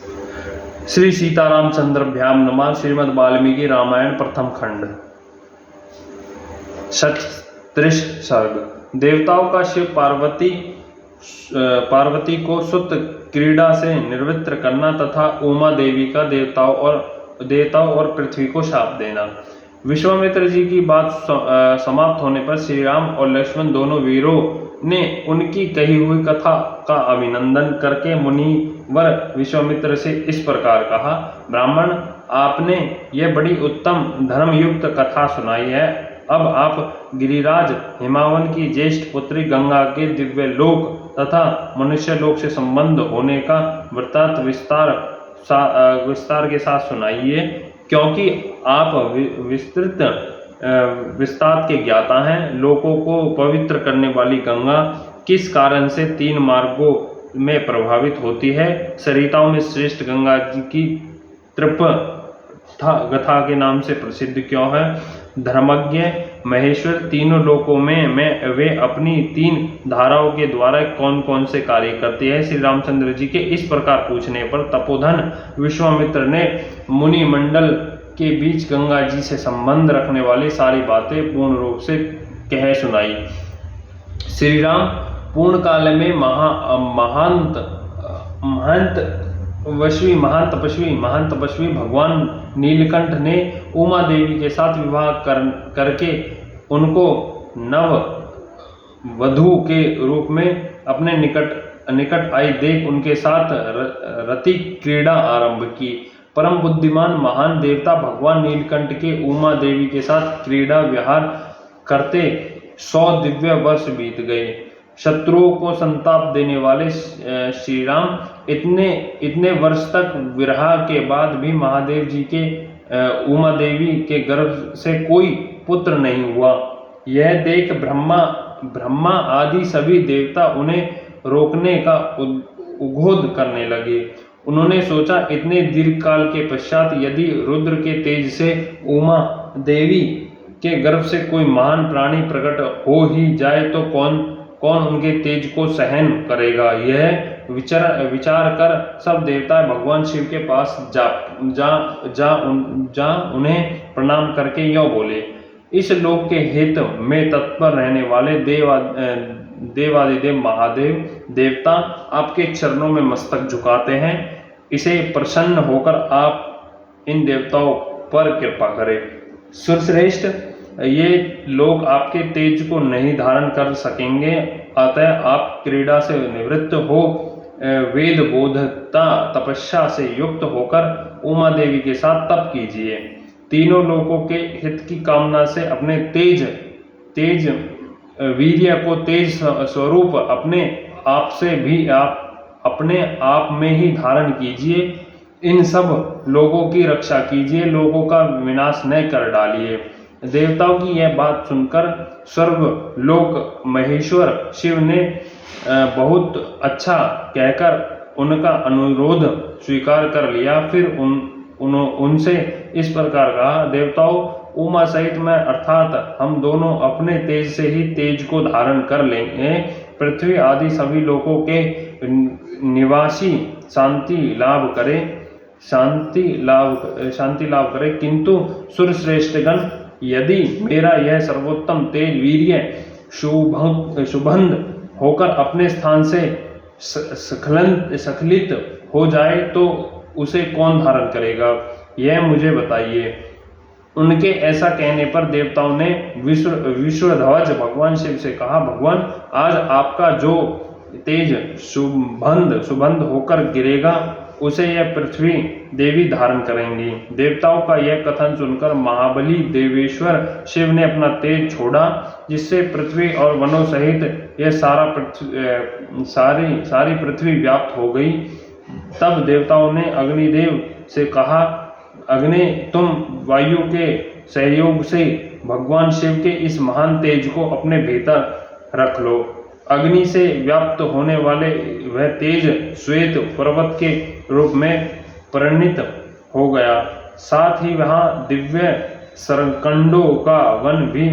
श्री सीतारामचंद्रभ्याम नमः। श्रीमद् वाल्मीकि रामायण प्रथम खंड। षट्त्रिश सर्ग। देवताओं का शिव पार्वती को सुत क्रीड़ा से निवृत्त करना तथा उमा देवी का देवताओं और पृथ्वी को शाप देना। विश्वामित्र जी की बात समाप्त होने पर श्री राम और लक्ष्मण दोनों वीरों ने उनकी कही हुई कथा का अभिनंदन करके मुनिवर विश्वामित्र से इस प्रकार कहा। ब्राह्मण, आपने यह बड़ी उत्तम धर्मयुक्त कथा सुनाई है। अब आप गिरिराज हिमावन की ज्येष्ठ पुत्री गंगा के दिव्य लोक तथा मनुष्य लोक से संबंध होने का वृत्तांत विस्तार के साथ सुनाइए, क्योंकि आप विस्तार के ज्ञाता हैं। लोकों को पवित्र करने वाली गंगा किस कारण से 3 मार्गों में प्रभावित होती है? सरिताओं में श्रेष्ठ गंगा जी की गथा के नाम से प्रसिद्ध क्यों है? धर्मज्ञ महेश्वर तीनों लोकों में वे अपनी 3 धाराओं के द्वारा कौन कौन से कार्य करते हैं? श्री रामचंद्र जी के इस प्रकार पूछने पर तपोधन विश्वामित्र ने मुनि मंडल के बीच गंगा जी से संबंध रखने वाली सारी बातें पूर्ण रूप से कह सुनाई। श्री राम पूर्ण काल में महान तपस्वी भगवान नीलकंठ ने उमा देवी के साथ विवाह करके उनको नव वधू के रूप में अपने निकट आई देख उनके साथ रति क्रीड़ा आरंभ की। परम बुद्धिमान महान देवता भगवान नीलकंठ के उमा देवी के साथ क्रीड़ा विहार करते 100 दिव्य वर्ष बीत गए। शत्रुओं को संताप देने वाले श्री राम इतने वर्ष तक विरह के बाद भी महादेव जी के उमा देवी के गर्भ से कोई पुत्र नहीं हुआ। यह देख ब्रह्मा आदि सभी देवता उन्हें रोकने का उद्घोष करने लगे। उन्होंने सोचा, इतने दीर्घ काल के पश्चात यदि रुद्र के तेज से उमा देवी के गर्भ से कोई महान प्राणी प्रकट हो ही जाए तो कौन उनके तेज को सहन करेगा? यह विचार कर सब देवता भगवान शिव के पास जा उन्हें प्रणाम करके यों बोले। इस लोक के हित में तत्पर रहने वाले देवादिदेव महादेव देवता आपके चरणों में मस्तक झुकाते हैं। इसे प्रसन्न होकर आप इन देवताओं पर कृपा करें। सुरश्रेष्ठ, ये लोग आपके तेज को नहीं धारण कर सकेंगे, अतः आप क्रीड़ा से निवृत्त हो वेद बोधता तपस्या से युक्त होकर उमा देवी के साथ तप कीजिए। तीनों लोगों के हित की कामना से अपने तेज वीर्य को तेज स्वरूप अपने आप में ही धारण कीजिए। इन सब लोगों की रक्षा कीजिए, लोगों का विनाश न कर डालिए। देवताओं की यह बात सुनकर स्वर्ग लोक महेश्वर शिव ने बहुत अच्छा कहकर उनका अनुरोध स्वीकार कर लिया। फिर उनसे इस प्रकार कहा, देवताओं, उमा सहित मैं अर्थात हम दोनों अपने तेज से ही तेज को धारण कर लेंगे। पृथ्वी आदि सभी लोगों के निवासी शांति लाभ करे, किंतु सुरश्रेष्ठगण, यदि मेरा यह सर्वोत्तम तेज वीर्य शुभंध होकर अपने स्थान से स्खलित हो जाए तो उसे कौन धारण करेगा? यह मुझे बताइए। उनके ऐसा कहने पर देवताओं ने विश्वध्वज भगवान शिव से कहा, भगवान, आज आपका जो तेज सुबंध होकर गिरेगा उसे यह पृथ्वी देवी धारण करेंगी। देवताओं का यह कथन सुनकर महाबली देवेश्वर शिव ने अपना तेज छोड़ा, जिससे पृथ्वी और वनों सहित यह सारी पृथ्वी व्याप्त हो गई। तब देवताओं ने अग्निदेव से कहा, अग्नि, तुम वायु के सहयोग से भगवान शिव के इस महान तेज को अपने भीतर रख लो। अग्नि से व्याप्त होने वाले वह तेज श्वेत पर्वत के रूप में परिणित हो गया। साथ ही वहां दिव्य सरकंडों का वन भी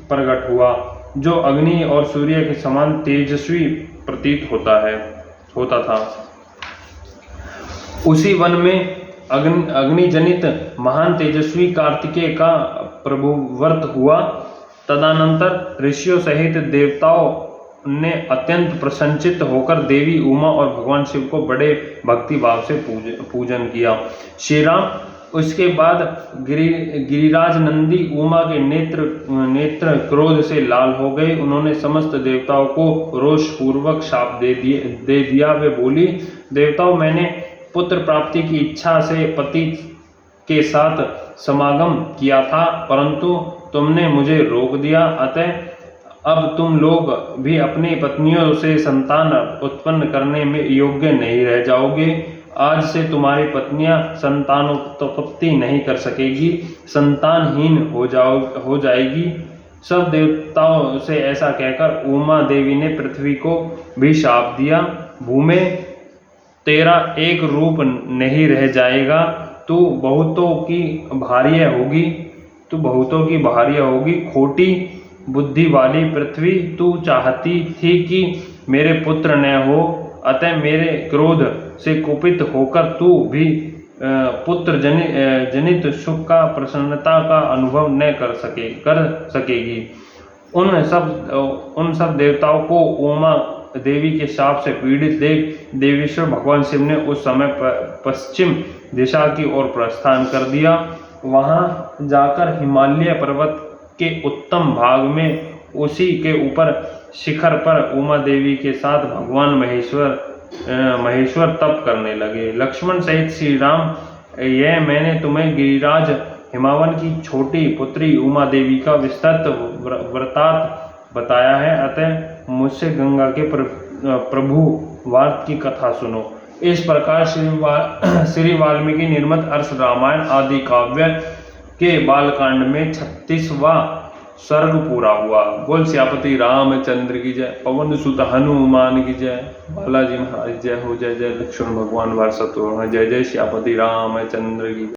प्रकट हुआ, जो अग्नि और सूर्य के समान तेजस्वी प्रतीत होता था। उसी वन में अग्नि जनित महान तेजस्वी कार्तिकेय का प्रभुव्रत हुआ। तदनंतर ऋषियों सहित देवताओं ने अत्यंत प्रसन्नचित्त होकर देवी उमा और भगवान शिव को बड़े भक्ति भाव से पूजन किया। श्री राम उसके बाद गिरिराज नंदी उमा के नेत्र क्रोध से लाल हो गए। उन्होंने समस्त देवताओं को रोष पूर्वक शाप दे दिया। वे बोली, देवताओं, मैंने पुत्र प्राप्ति की इच्छा से पति के साथ समागम किया था, परंतु तुमने मुझे रोक दिया। अतः अब तुम लोग भी अपनी पत्नियों से संतान उत्पन्न करने में योग्य नहीं रह जाओगे। आज से तुम्हारी पत्नियां संतानोत्पत्ति नहीं कर सकेगी, संतानहीन हो जाएगी। सब देवताओं से ऐसा कहकर उमा देवी ने पृथ्वी को भी शाप दिया। भूमे तेरा एक रूप नहीं रह जाएगा, तू बहुतों की भार्या होगी। खोटी बुद्धि वाली पृथ्वी, तू चाहती थी कि मेरे पुत्र न हो, अतः मेरे क्रोध से कुपित होकर तू भी पुत्र जनित सुख का प्रसन्नता का अनुभव न कर सकेगी। उन सब देवताओं को उमा देवी के शाप से पीड़ित देख देवेश्वर भगवान शिव ने उस समय पश्चिम दिशा की ओर प्रस्थान कर दिया। वहां जाकर हिमालय पर्वत के उत्तम भाग में उसी के ऊपर शिखर पर उमा देवी के साथ भगवान महेश्वर तप करने लगे। लक्ष्मण सहित श्री राम, यह मैंने तुम्हें गिरिराज हिमावन की छोटी पुत्री उमा देवी का विस्तृत वृत्तांत बताया है, अतः मुझसे गंगा के प्रभु वार्त की कथा सुनो। इस प्रकार श्री वाल्मीकि निर्मित अर्ष रामायण आदि काव्य के बालकांड में 36वां सर्ग पूरा हुआ। बोल सियापति रामचंद्र की जय, पवन सुत हनुमान की जय, बालाजी महाराज जय हो, जय जय लक्ष्मण भगवान वर्षत, जय जय सियापति रामचंद्र की।